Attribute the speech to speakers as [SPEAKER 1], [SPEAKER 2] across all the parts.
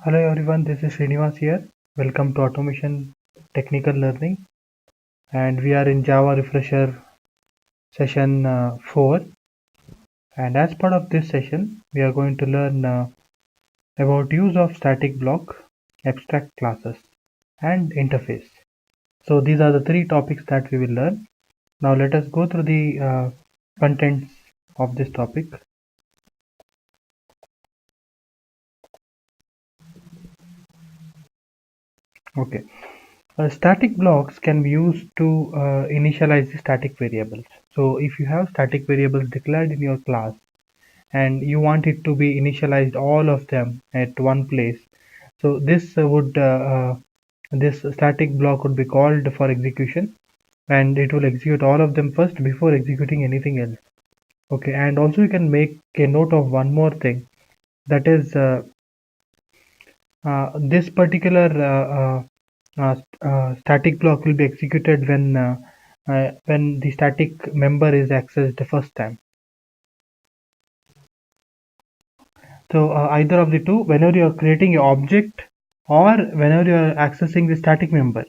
[SPEAKER 1] Hello everyone, this is Srinivas here. Welcome to Automation Technical Learning, and we are in Java Refresher session 4. And as part of this session, we are going to learn about use of static block, abstract classes, and interface. So these are the three topics that we will learn. Now let us go through the contents of this topic. Okay. Static blocks can be used to initialize the static variables. So if you have static variables declared in your class and you want it to be initialized all of them at one place, so this static block would be called for execution, and it will execute all of them first before executing anything else. Okay, and also you can make a note of one more thing, that is this particular static block will be executed when the static member is accessed the first time. So either of the two, whenever you are creating an object or whenever you are accessing the static member.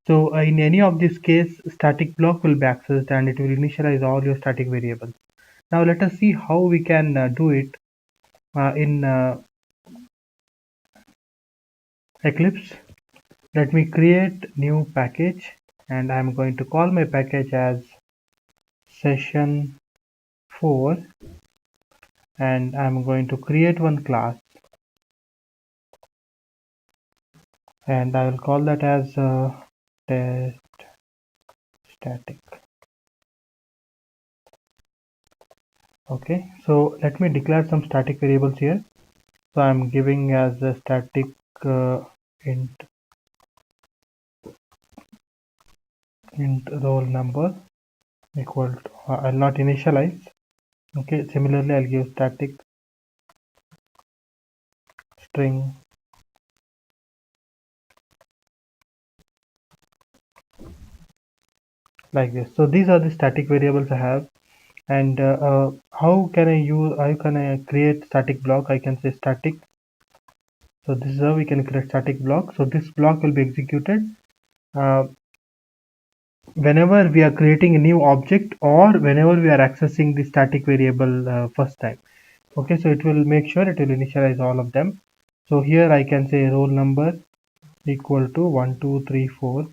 [SPEAKER 1] So in any of this case, static block will be accessed and it will initialize all your static variables. Now let us see how we can do it in Eclipse. Let me create new package, and I'm going to call my package as session 4, and I'm going to create one class, and I will call that as test static. Okay, so let me declare some static variables here. So I'm giving as a static int roll number equal to I'll not initialize. Okay, similarly I'll give static string like this. So these are the static variables I have. And how can I create static block? I can say static. So this is how we can create static block. So this block will be executed uh, whenever we are creating a new object or whenever we are accessing the static variable first time. Okay, so it will make sure it will initialize all of them. So here I can say roll number equal to 1 2 3 4,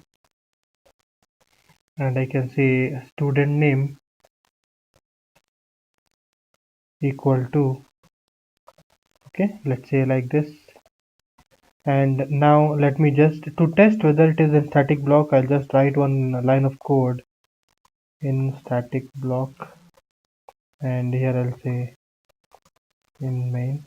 [SPEAKER 1] and I can say student name equal to, okay, let's say like this. And now let me just, to test whether it is in static block, I'll just write one line of code in static block, and here I'll say in main.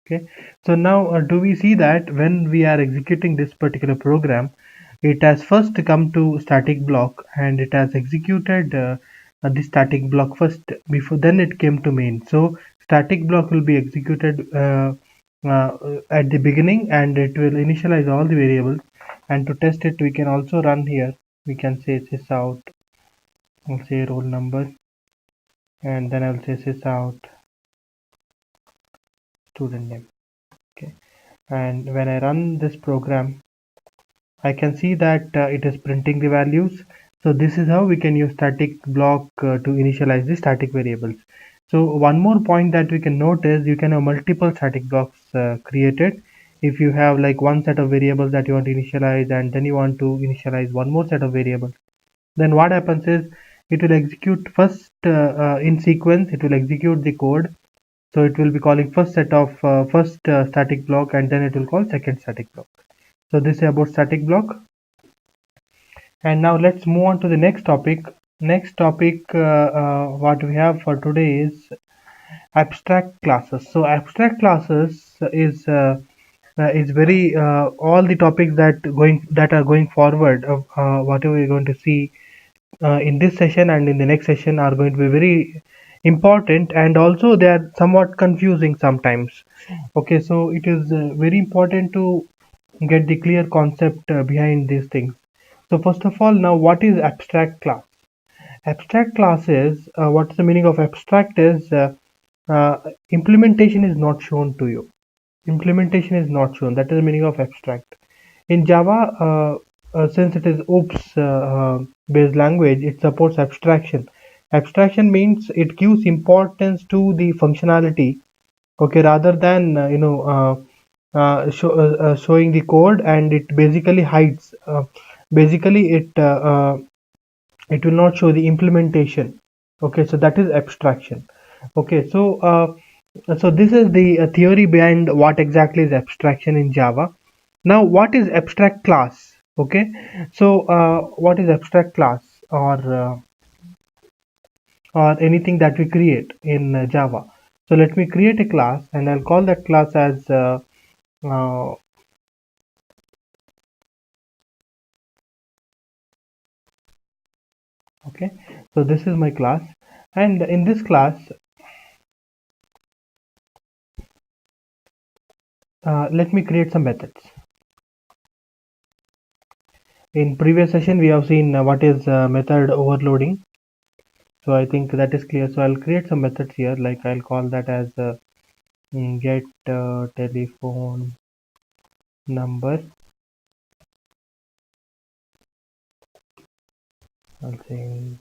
[SPEAKER 1] Okay, so now do we see that when we are executing this particular program, it has first come to static block and it has executed the static block first, before then it came to main. So static block will be executed at the beginning, and it will initialize all the variables. And to test it, we can also run here. We can say sys out, I'll say roll number, and then I'll say sys out student name. Okay, and when I run this program, I can see that it is printing the values. So this is how we can use static block to initialize the static variables. So one more point that we can note is you can have multiple static blocks created. If you have like one set of variables that you want to initialize, and then you want to initialize one more set of variables, then what happens is it will execute first in sequence, it will execute the code. So it will be calling first set of first static block, and then it will call second static block. So this is about static block. And now let's move on to the next topic. Next topic, what we have for today is abstract classes. So abstract classes is very all the topics that are going forward of whatever we're going to see in this session and in the next session are going to be very important, and also they are somewhat confusing sometimes. Okay, so it is very important to get the clear concept behind these things. So first of all, now what is abstract class? Abstract class is, what's the meaning of abstract is, uh, implementation is not shown to you. Implementation is not shown. That is the meaning of abstract. In Java, since it is OOPS based language, it supports abstraction. Abstraction means it gives importance to the functionality, okay, rather than showing the code, and it basically hides. Basically, it will not show the implementation. Okay, so that is abstraction. Okay, so this is the theory behind what exactly is abstraction in Java. Now, what is abstract class? Okay, so what is abstract class, or anything that we create in Java? So let me create a class, and I'll call that class as uh, okay. So this is my class, and in this class, let me create some methods. In previous session, we have seen what is method overloading. So I think that is clear. So I'll create some methods here, like I'll call that as get telephone number. I'll say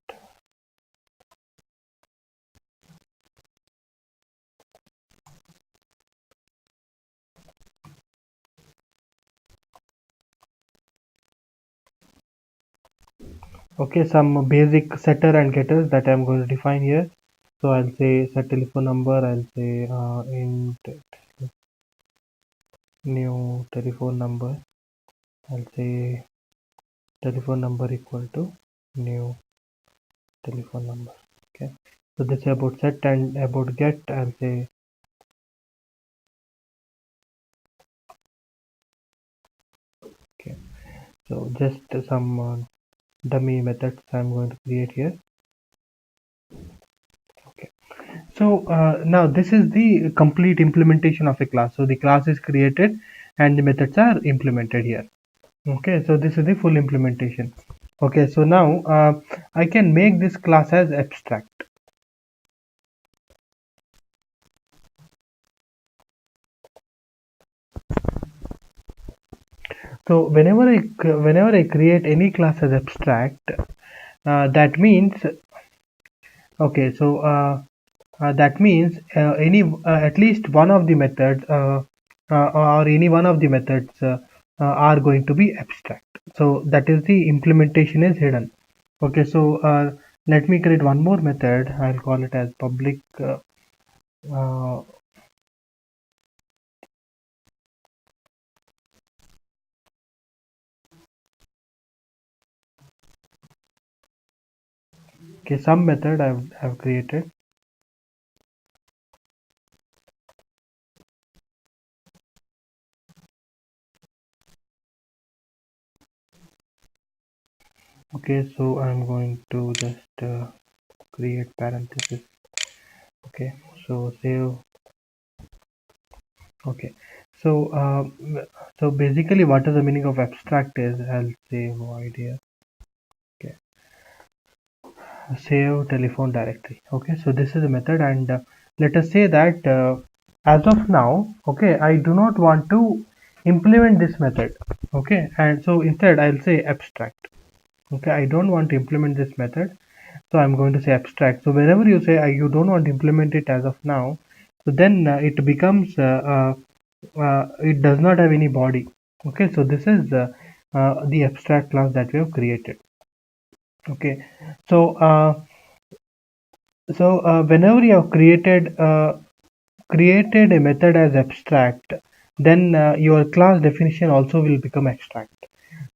[SPEAKER 1] okay, some basic setter and getters that I'm going to define here. So I'll say set telephone number. I'll say int new telephone number. I'll say telephone number equal to new telephone number. Okay. So this is about set, and about get, I'll say okay. So just some dummy methods I'm going to create here. Okay. So now this is the complete implementation of a class. So the class is created and the methods are implemented here. Okay, so this is the full implementation. Okay, so now I can make this class as abstract. So whenever I create any class as abstract, that means okay. So that means any at least one of the methods or any one of the methods are going to be abstract. So that is the implementation is hidden. Okay, so let me create one more method. I'll call it as public. Uh, okay, some method I've created. Okay, so I'm going to just create parenthesis. Okay, so save. Okay, so so basically, what is the meaning of abstract is, I'll say void here. Okay, save telephone directory. Okay, so this is a method, and let us say that as of now, okay, I do not want to implement this method. Okay, and so instead I'll say abstract. Okay, I don't want to implement this method, so I'm going to say abstract. So whenever you say you don't want to implement it as of now, so then it becomes it does not have any body. Okay, so this is the abstract class that we have created. Okay, so whenever you have created a method as abstract, then your class definition also will become abstract.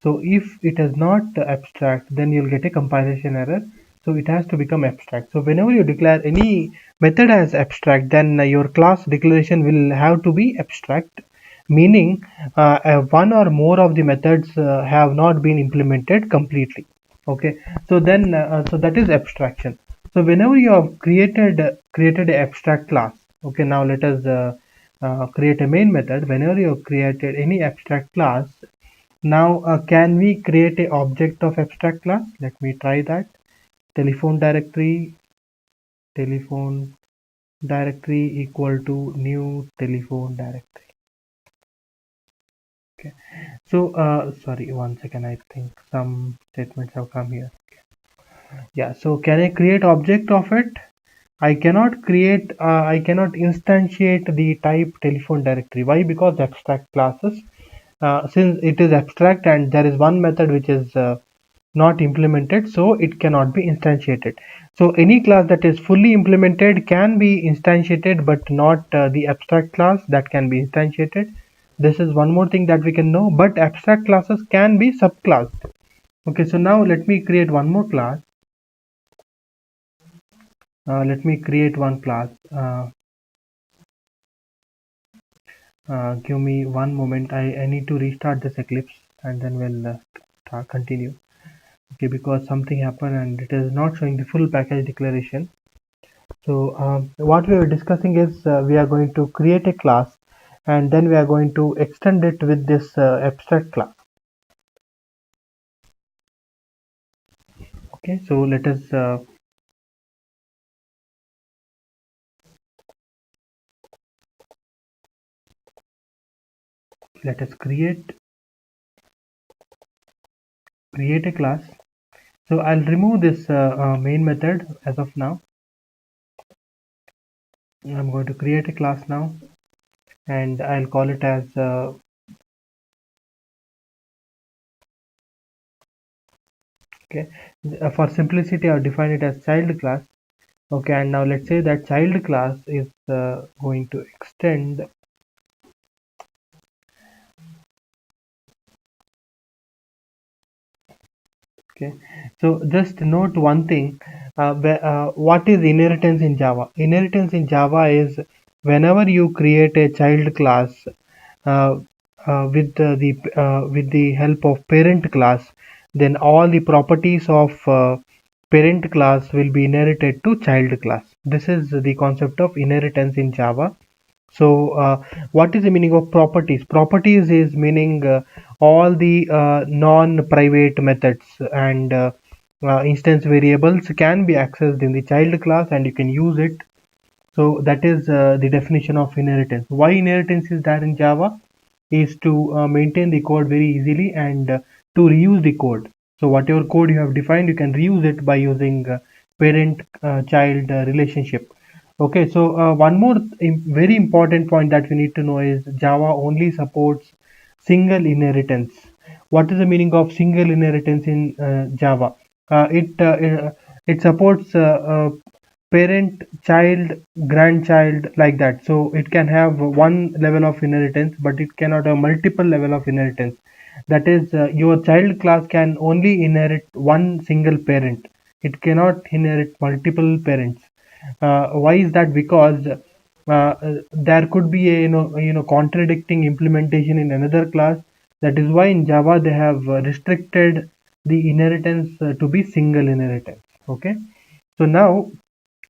[SPEAKER 1] So if it is not abstract, then you'll get a compilation error. So it has to become abstract. So whenever you declare any method as abstract, then your class declaration will have to be abstract, meaning one or more of the methods have not been implemented completely. Okay, so then so that is abstraction. So whenever you have created an abstract class, okay, now let us create a main method, whenever you have created any abstract class, now can we create a object of abstract class? Let me try that. Telephone directory equal to new telephone directory. Okay. So sorry, one second. I think some statements have come here. Yeah. So can I create object of it? I cannot create. I cannot instantiate the type telephone directory. Why? Because abstract classes. Since it is abstract and there is one method which is not implemented, so it cannot be instantiated. So any class that is fully implemented can be instantiated, but not the abstract class that can be instantiated. This is one more thing that we can know, but abstract classes can be subclassed. Okay, so now let me create one more class. Let me create one class. Give me one moment. I need to restart this Eclipse and then we'll continue. Okay, because something happened and it is not showing the full package declaration. So what we are discussing is we are going to create a class and then we are going to extend it with this abstract class. Okay, so let us create a class. So I'll remove this main method as of now. I'm going to create a class now and I'll call it as okay. For simplicity, I'll define it as child class. Okay, and now let's say that child class is going to extend. Okay, so just note one thing. What is inheritance in Java? Inheritance in Java is whenever you create a child class uh, with the help of parent class, then all the properties of parent class will be inherited to child class. This is the concept of inheritance in Java. So, what is the meaning of properties? Properties is meaning all the non-private methods and instance variables can be accessed in the child class and you can use it. So that is the definition of inheritance. Why inheritance is there in Java? Is to maintain the code very easily and to reuse the code. So whatever code you have defined, you can reuse it by using parent-child relationship. Okay, so one more very important point that we need to know is Java only supports single inheritance. What is the meaning of single inheritance in Java? It supports parent, child, grandchild like that. So it can have one level of inheritance, but it cannot have multiple level of inheritance. That is, your child class can only inherit one single parent. It cannot inherit multiple parents. Why is that? Because there could be a contradicting implementation in another class. That is why in Java they have restricted the inheritance to be single inheritance. Okay, so now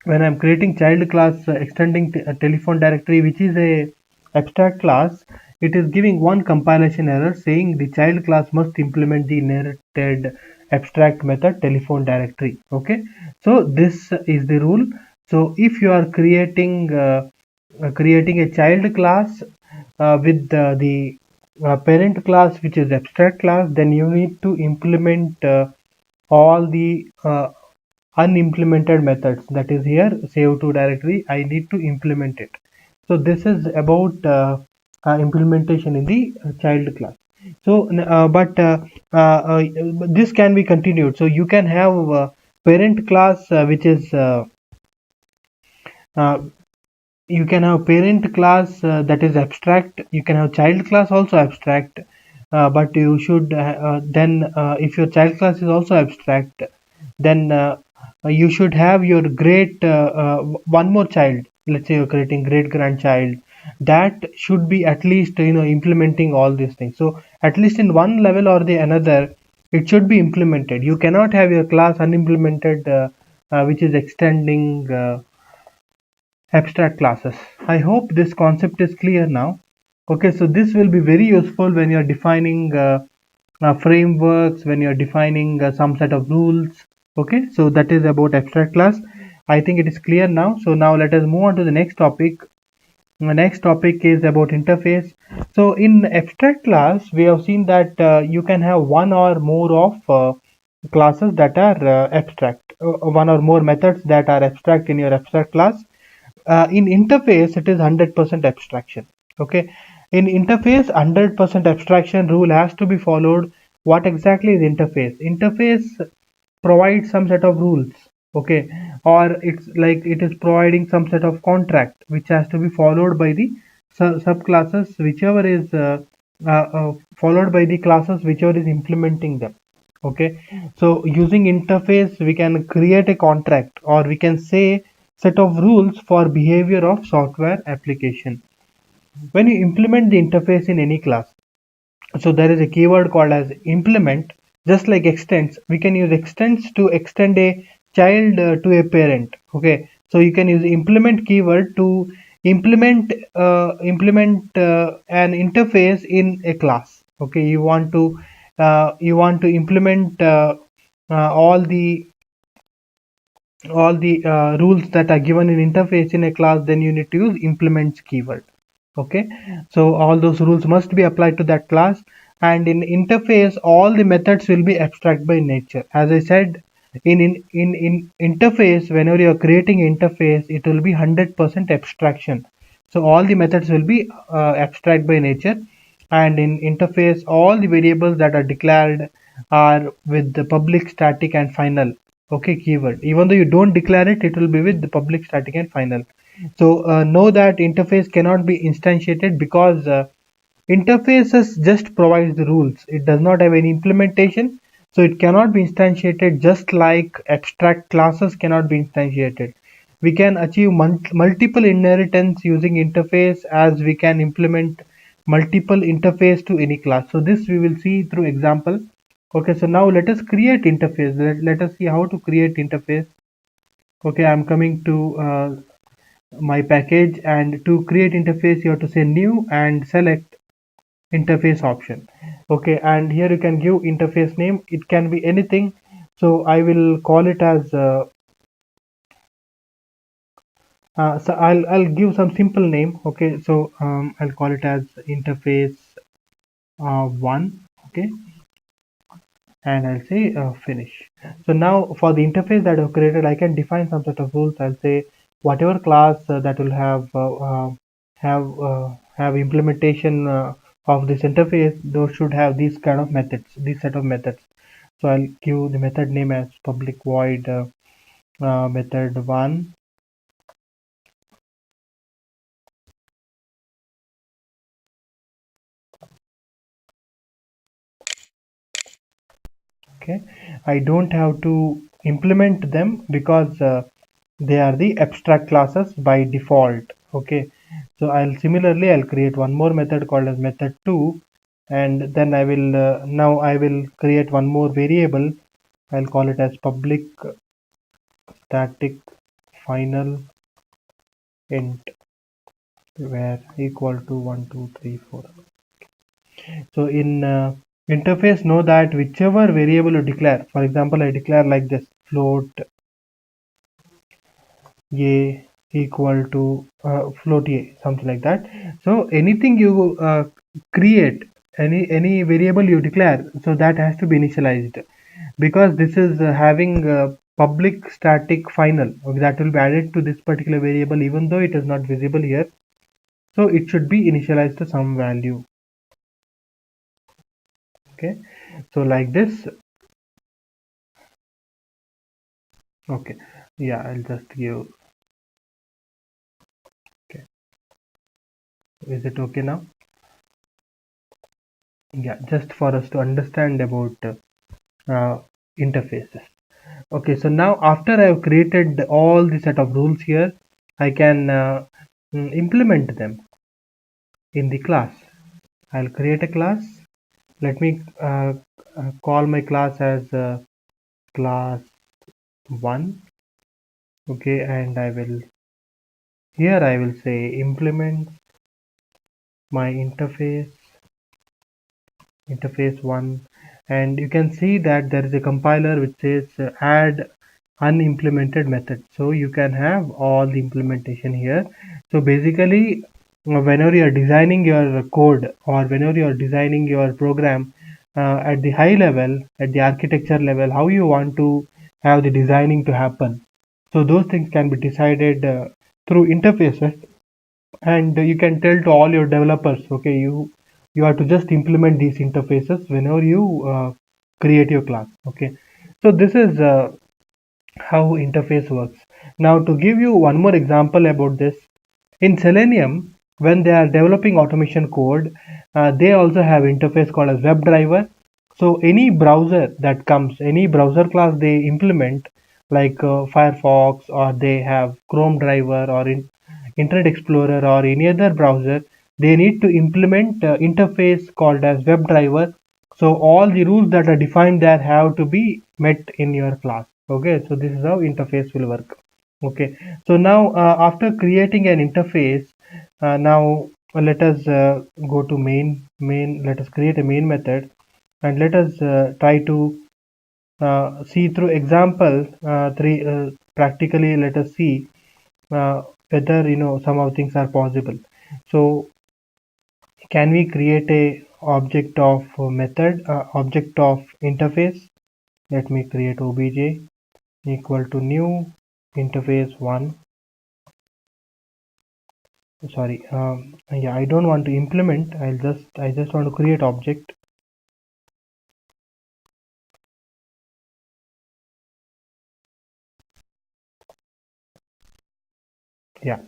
[SPEAKER 1] when I'm creating child class extending a telephone directory, which is a abstract class, it is giving one compilation error saying the child class must implement the inherited abstract method telephone directory. Okay, so this is the rule. So if you are creating a child class with the parent class, which is abstract class, then you need to implement all the unimplemented methods. That is here save to directory. I need to implement it. So this is about implementation in the child class. So this can be continued. So you can have parent class which is uh, you can have parent class that is abstract. You can have child class also abstract, but you should then if your child class is also abstract, then you should have your great one more child. Let's say you're creating great grandchild. That should be at least implementing all these things. So at least in one level or the another, it should be implemented. You cannot have your class unimplemented, which is extending. abstract classes. I hope this concept is clear now. Okay, so this will be very useful when you're defining frameworks, when you're defining some set of rules. Okay, so that is about abstract class. I think it is clear now. So now let us move on to the next topic. The next topic is about interface. So in abstract class, we have seen that you can have one or more of classes that are abstract, one or more methods that are abstract in your abstract class. In interface, it is 100% abstraction. Okay, in interface, 100% abstraction rule has to be followed. What exactly is interface? Interface provides some set of rules. Okay, or it's like it is providing some set of contract which has to be followed by the subclasses, whichever is followed by the classes whichever is implementing them. Okay, so using interface we can create a contract, or we can say set of rules for behavior of software application. When you implement the interface in any class, so there is a keyword called as implement. Just like extends, we can use extends to extend a child to a parent. Okay, so you can use implement keyword to implement an interface in a class. Okay, you want to implement all the rules that are given in interface in a class, then you need to use implements keyword. Okay, so all those rules must be applied to that class. And in interface, all the methods will be abstract by nature. As I said, in interface, whenever you are creating interface, it will be 100% abstraction. So all the methods will be abstract by nature. And in interface, all the variables that are declared are with the public, static and final. Okay, keyword, even though you don't declare it, it will be with the public, static and final. So know that interface cannot be instantiated, because interfaces just provides the rules. It does not have any implementation, so it cannot be instantiated, just like abstract classes cannot be instantiated. We can achieve multiple inheritance using interface, as we can implement multiple interface to any class. So this we will see through example. Okay, so now let us create interface. Let us see how to create interface. Okay, I'm coming to my package, and to create interface you have to say new and select interface option. Okay, and here you can give interface name. It can be anything, so I will call it as so I'll give some simple name. Okay, so I'll call it as interface 1. Okay, and I'll say finish. So now for the interface that I've created, I can define some set of rules. I'll say whatever class that will have implementation of this interface, those should have these kind of methods, this set of methods. So I'll give the method name as public void method 1. Okay, I don't have to implement them, because they are the abstract classes by default. Okay, so I'll create one more method called as method 2, and then I will now I will create one more variable. I'll call it as public static final int, where equal to 1 2 3 4. So in interface, know that whichever variable you declare, for example, I declare like this: float a equal to float a, something like that. So anything you create, any variable you declare, so that has to be initialized, because this is having public static final. Okay, that will be added to this particular variable, even though it is not visible here. So it should be initialized to some value. Okay, so like this. Okay, yeah, I'll just give. Okay, is it okay now? Yeah, just for us to understand about interfaces. Okay, so now after I've created all the set of rules here, I can implement them in the class. I'll create a class. Let me call my class as class 1. Okay, and I will Here I will say implement my interface 1, and you can see that there is a compiler which says add unimplemented method, so you can have all the implementation here. So basically, whenever you are designing your code or whenever you are designing your program at the high level, at the architecture level, how you want to have the designing to happen, so those things can be decided through interfaces. And you can tell to all your developers, okay, you have to just implement these interfaces whenever you create your class. Okay, so this is how interface works. Now to give you one more example about this, in Selenium, when they are developing automation code, they also have interface called as Webdriver. So any browser that comes, any browser class they implement, like Firefox, or they have Chrome driver, or Internet Explorer, or any other browser, they need to implement interface called as Webdriver. So all the rules that are defined there have to be met in your class. Okay, so this is how interface will work. Okay, so now after creating an interface, now let us go to main. Let us create a main method, and let us try to see through example three. Practically, let us see whether some of things are possible. So can we create a object of method, object of interface? Let me create obj equal to new interface 1. Sorry, yeah, I don't want to implement. I just want to create object. Yeah,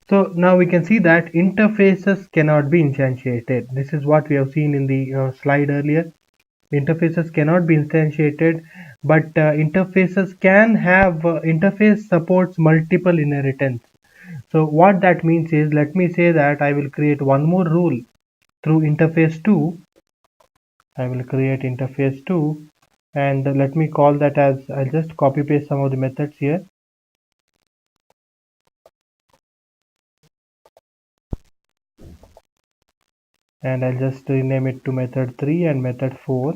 [SPEAKER 1] so now we can see that interfaces cannot be instantiated. This is what we have seen in the slide earlier. Interfaces cannot be instantiated, but interfaces can have interface supports multiple inheritance. So what that means is, let me say that I will create one more rule through interface 2. I will create interface 2, and let me call that as, I'll just copy paste some of the methods here, and I'll just rename it to method 3 and method 4.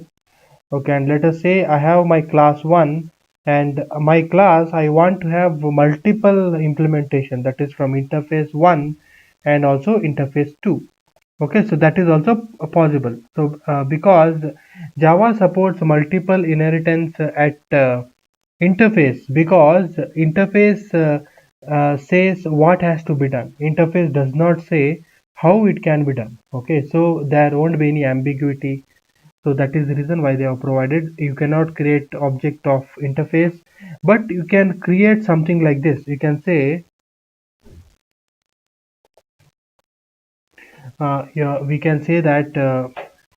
[SPEAKER 1] Okay, and let us say I have my class 1, and my class I want to have multiple implementation, that is from interface 1 and also interface 2. Okay, so that is also possible. So because Java supports multiple inheritance at interface, because interface says what has to be done. Interface does not say how it can be done. Okay, so there won't be any ambiguity. So that is the reason why they are provided. You cannot create object of interface, but you can create something like this. You can say yeah, we can say that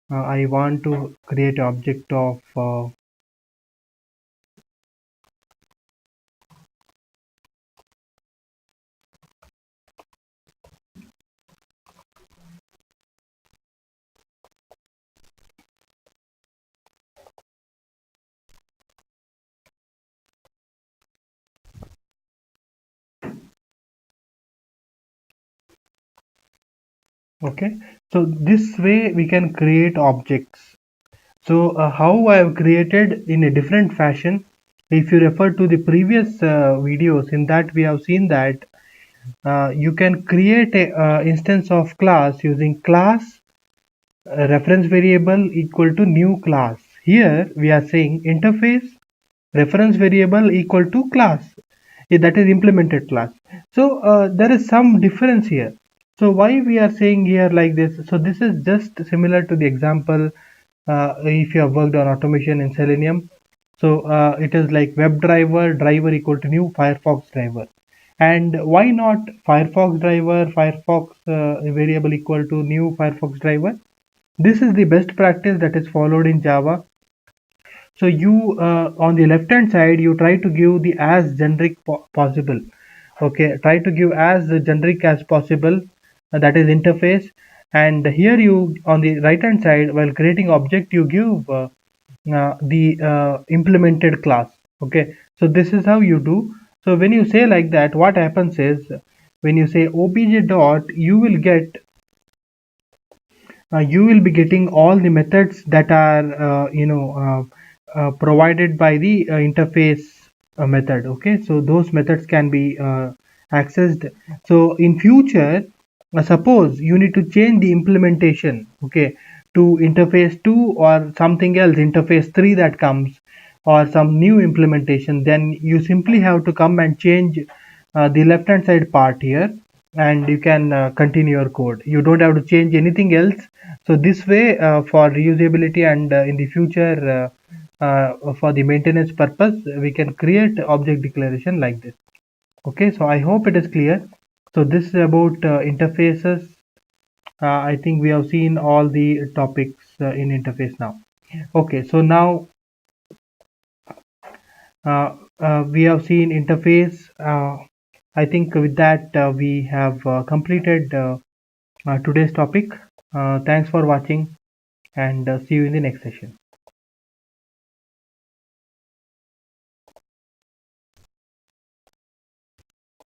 [SPEAKER 1] I want to create object of okay. So this way we can create objects. So how I have created in a different fashion. If you refer to the previous videos, in that we have seen that you can create a instance of class using class reference variable equal to new class. Here we are saying interface reference variable equal to class. That is implemented class. So there is some difference here. So why we are saying here like this? So this is just similar to the example if you have worked on automation in Selenium. So it is like WebDriver driver equal to new Firefox driver. And why not Firefox driver Firefox variable equal to new Firefox driver? This is the best practice that is followed in Java. So you on the left hand side, you try to give the as generic possible. Okay, try to give as generic as possible, that is interface. And here you on the right hand side, while creating object, you give the implemented class. Okay, so this is how you do. So when you say like that, what happens is when you say obj dot, you will be getting all the methods that are provided by the interface method. Okay, so those methods can be accessed. So in future, suppose you need to change the implementation, okay, to interface 2 or something else, interface 3 that comes, or some new implementation, then you simply have to come and change the left hand side part here, and you can continue your code. You don't have to change anything else. So this way, for reusability and in the future, for the maintenance purpose, we can create object declaration like this. Okay, so I hope it is clear. So this is about interfaces. I think we have seen all the topics in interface now. Okay, so now we have seen interface. I think with that we have completed today's topic. Thanks for watching, and see you in the next session.